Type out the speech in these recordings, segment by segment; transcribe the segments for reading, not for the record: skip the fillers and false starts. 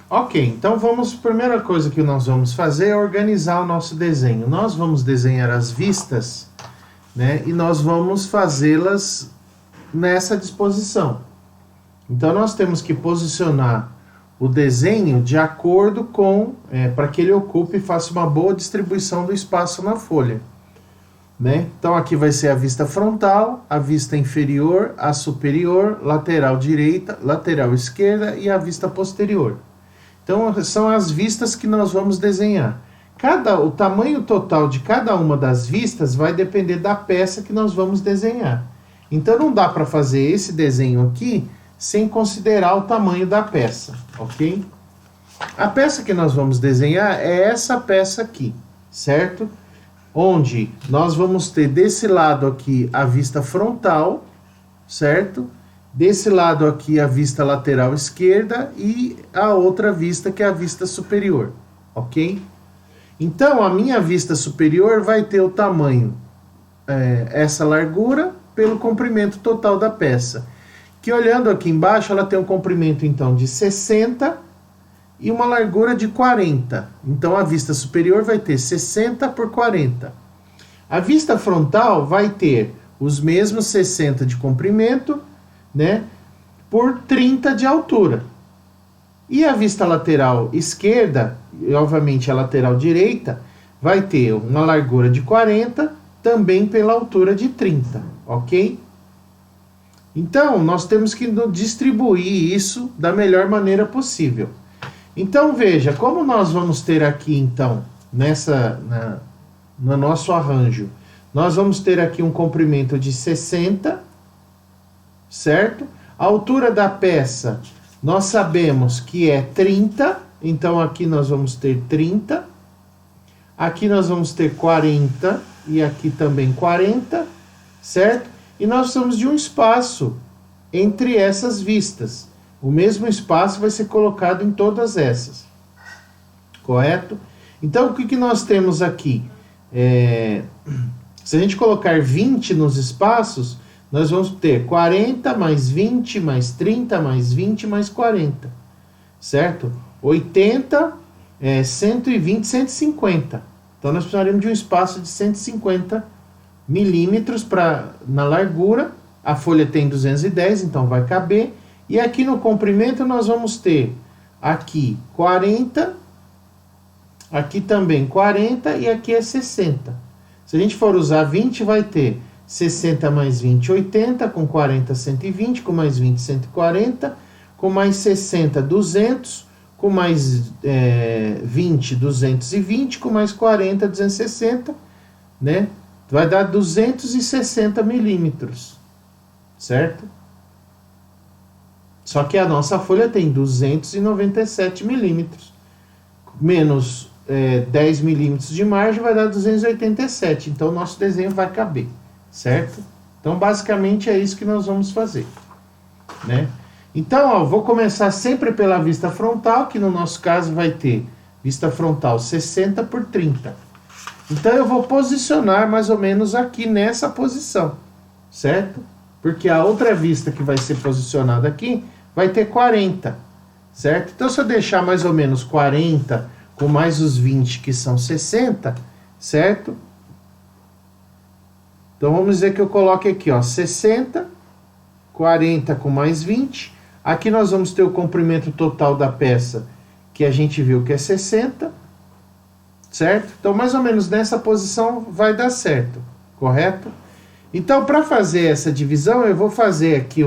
Ok, então primeira coisa que nós vamos fazer é organizar o nosso desenho. Nós vamos desenhar as vistas, né? E nós vamos fazê-las nessa disposição. Então nós temos que posicionar o desenho de acordo com, para que ele ocupe e faça uma boa distribuição do espaço na folha. Né? Então aqui vai ser a vista frontal, a vista inferior, a superior, lateral direita, lateral esquerda e a vista posterior. Então são as vistas que nós vamos desenhar. O tamanho total de cada uma das vistas vai depender da peça que nós vamos desenhar. Então não dá para fazer esse desenho aqui sem considerar o tamanho da peça, ok? A peça que nós vamos desenhar é essa peça aqui, certo? Onde nós vamos ter desse lado aqui a vista frontal, certo? Desse lado aqui a vista lateral esquerda e a outra vista que é a vista superior, ok? Então a minha vista superior vai ter o tamanho, essa largura pelo comprimento total da peça. Que olhando aqui embaixo ela tem um comprimento então de 60 e uma largura de 40. Então a vista superior vai ter 60 por 40. A vista frontal vai ter os mesmos 60 de comprimento, né, por 30 de altura. E a vista lateral esquerda, e obviamente a lateral direita, vai ter uma largura de 40, também pela altura de 30, ok? Então, nós temos que distribuir isso da melhor maneira possível. Então, veja, como nós vamos ter aqui, então, no nosso arranjo, nós vamos ter aqui um comprimento de 60, certo? A altura da peça, nós sabemos que é 30, então aqui nós vamos ter 30. Aqui nós vamos ter 40 e aqui também 40, certo? E nós precisamos de um espaço entre essas vistas. O mesmo espaço vai ser colocado em todas essas. Correto? Então, o que nós temos aqui? Se a gente colocar 20 nos espaços, nós vamos ter 40 mais 20 mais 30 mais 20 mais 40. Certo? 80, 120, 150. Então, nós precisaremos de um espaço de 150 milímetros na largura. A folha tem 210, então vai caber. E aqui no comprimento nós vamos ter aqui 40, aqui também 40 e aqui é 60. Se a gente for usar 20, vai ter 60 mais 20, 80, com 40, 120, com mais 20, 140, com mais 60, 200, com mais 20, 220, com mais 40, 260, né? Vai dar 260 milímetros, certo? Só que a nossa folha tem 297 milímetros. Menos 10 milímetros de margem vai dar 287. Então, o nosso desenho vai caber, certo? Então, basicamente, é isso que nós vamos fazer, né? Então, ó, vou começar sempre pela vista frontal, que no nosso caso vai ter vista frontal 60 por 30. Então, eu vou posicionar mais ou menos aqui nessa posição, certo? Porque a outra vista que vai ser posicionada aqui vai ter 40, certo? Então, se eu deixar mais ou menos 40 com mais os 20, que são 60, certo? Então, vamos dizer que eu coloque aqui, ó, 60, 40 com mais 20. Aqui nós vamos ter o comprimento total da peça, que a gente viu que é 60, certo? Então, mais ou menos nessa posição vai dar certo, correto? Então, para fazer essa divisão, eu vou fazer aqui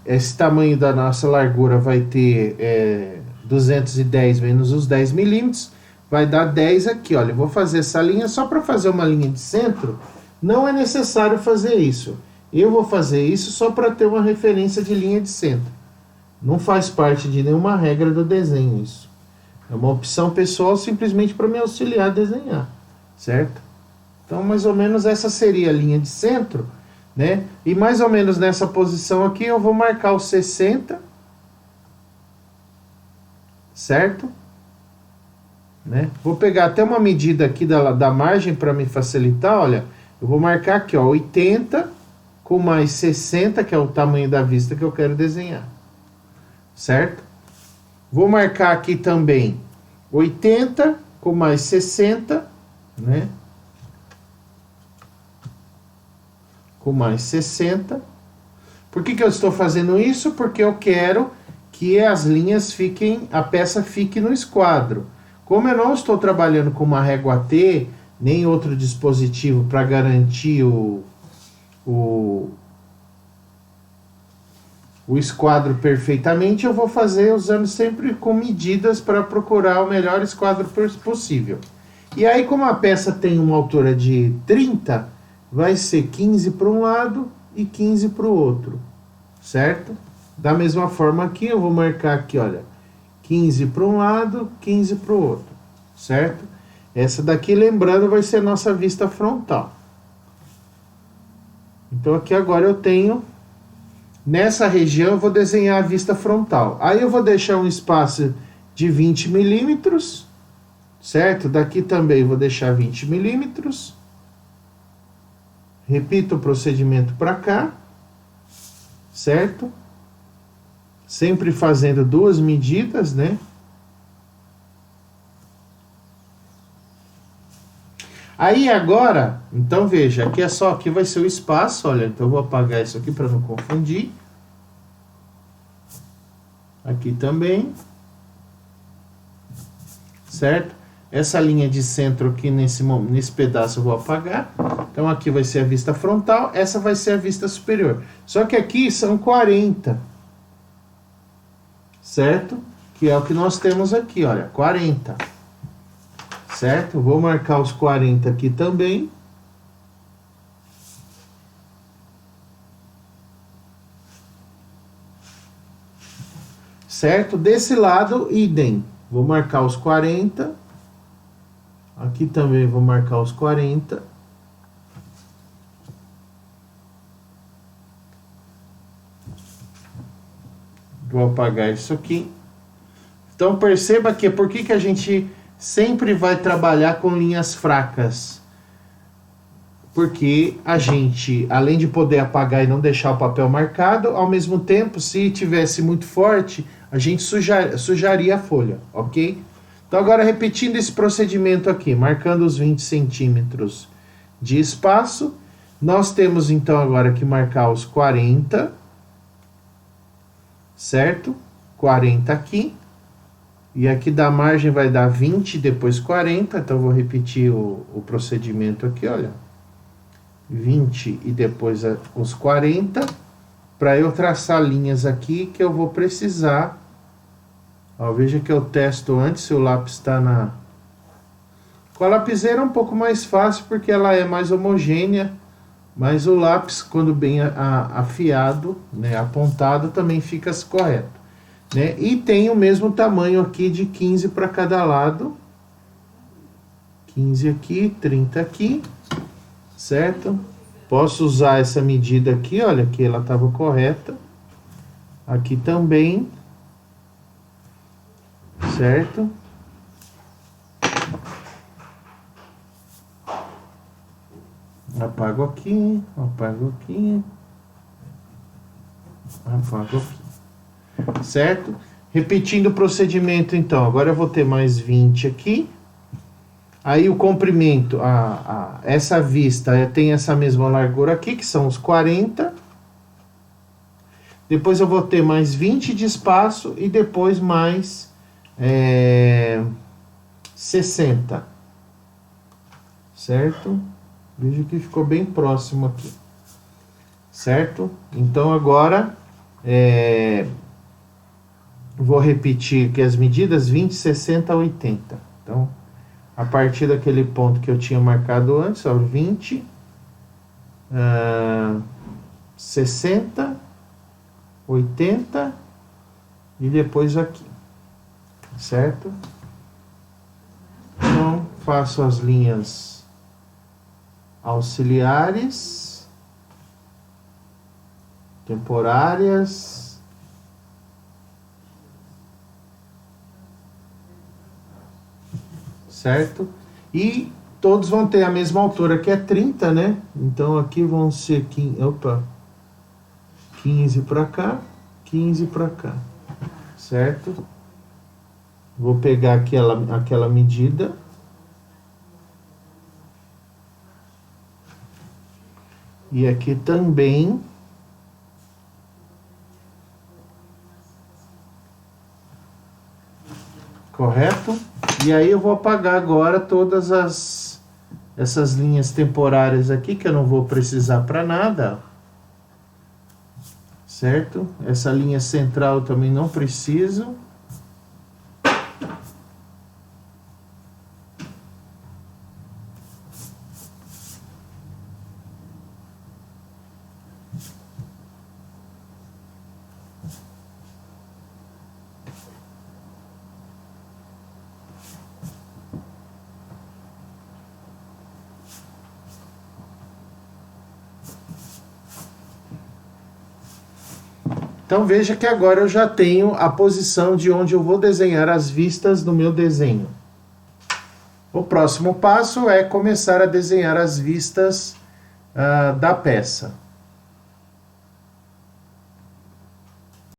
esse tamanho da nossa largura vai ter 210 menos os 10 milímetros, vai dar 10 aqui, olha. Eu vou fazer essa linha só para fazer uma linha de centro, não é necessário fazer isso. Eu vou fazer isso só para ter uma referência de linha de centro. Não faz parte de nenhuma regra do desenho isso. É uma opção pessoal simplesmente para me auxiliar a desenhar, certo? Então, mais ou menos essa seria a linha de centro, né? E mais ou menos nessa posição aqui eu vou marcar o 60, certo? Né? Vou pegar até uma medida aqui da margem para me facilitar, olha. Eu vou marcar aqui, ó, 80 com mais 60, que é o tamanho da vista que eu quero desenhar. certo? Vou marcar aqui também 80 com mais 60, né? Com mais 60. Por que eu estou fazendo isso? Porque eu quero que as linhas fiquem, a peça fique no esquadro. Como eu não estou trabalhando com uma régua T, nem outro dispositivo para garantir o esquadro perfeitamente, eu vou fazer usando sempre com medidas para procurar o melhor esquadro possível. E aí, como a peça tem uma altura de 30, vai ser 15 para um lado e 15 para o outro, certo? Da mesma forma aqui, eu vou marcar aqui, olha, 15 para um lado, 15 para o outro, certo? Essa daqui, lembrando, vai ser nossa vista frontal. Então aqui agora eu tenho, nessa região eu vou desenhar a vista frontal. Aí eu vou deixar um espaço de 20 milímetros, certo? Daqui também vou deixar 20 milímetros. Repito o procedimento para cá, certo? Sempre fazendo duas medidas, né? Aí agora, então veja, aqui é só, aqui vai ser o espaço, olha, então eu vou apagar isso aqui para não confundir. Aqui também. Certo? Essa linha de centro aqui nesse pedaço eu vou apagar. Então aqui vai ser a vista frontal, essa vai ser a vista superior. Só que aqui são 40. Certo? Que é o que nós temos aqui, olha, 40. Certo? Vou marcar os 40 aqui também. Certo? Desse lado, idem. Vou marcar os 40. Aqui também vou marcar os 40. Vou apagar isso aqui. Então perceba que por que a gente sempre vai trabalhar com linhas fracas? Porque a gente, além de poder apagar e não deixar o papel marcado, ao mesmo tempo, se tivesse muito forte, a gente sujaria a folha, ok? Então agora repetindo esse procedimento aqui, marcando os 20 centímetros de espaço, nós temos então agora que marcar os 40, certo? 40 aqui. E aqui da margem vai dar 20, depois 40. Então, eu vou repetir o procedimento aqui, olha. 20 e depois os 40. Para eu traçar linhas aqui que eu vou precisar. Ó, veja que eu testo antes se o lápis está na... Com a lapiseira é um pouco mais fácil porque ela é mais homogênea. Mas o lápis, quando bem afiado, né, apontado, também fica correto. Né? E tem o mesmo tamanho aqui de 15 para cada lado. 15 aqui, 30 aqui, certo? Posso usar essa medida aqui, olha, que ela estava correta. Aqui também, certo? Apago aqui, apago aqui, apago aqui. Certo? Repetindo o procedimento, então. Agora eu vou ter mais 20 aqui. Aí o comprimento, essa vista tem essa mesma largura aqui, que são os 40. Depois eu vou ter mais 20 de espaço e depois mais 60. Certo? Veja que ficou bem próximo aqui. Certo? Então agora... vou repetir aqui as medidas 20, 60, 80. Então, a partir daquele ponto que eu tinha marcado antes, ó, 20, 60, 80 e depois aqui, certo? Então, faço as linhas auxiliares, temporárias, certo? E todos vão ter a mesma altura, que é 30, né? Então aqui vão ser 15 para cá, 15 para cá. certo? Vou pegar aquela medida. E aqui também. Correto? E aí eu vou apagar agora todas essas linhas temporárias aqui, que eu não vou precisar para nada. Certo? Essa linha central também não preciso. Então veja que agora eu já tenho a posição de onde eu vou desenhar as vistas no meu desenho. O próximo passo é começar a desenhar as vistas da peça.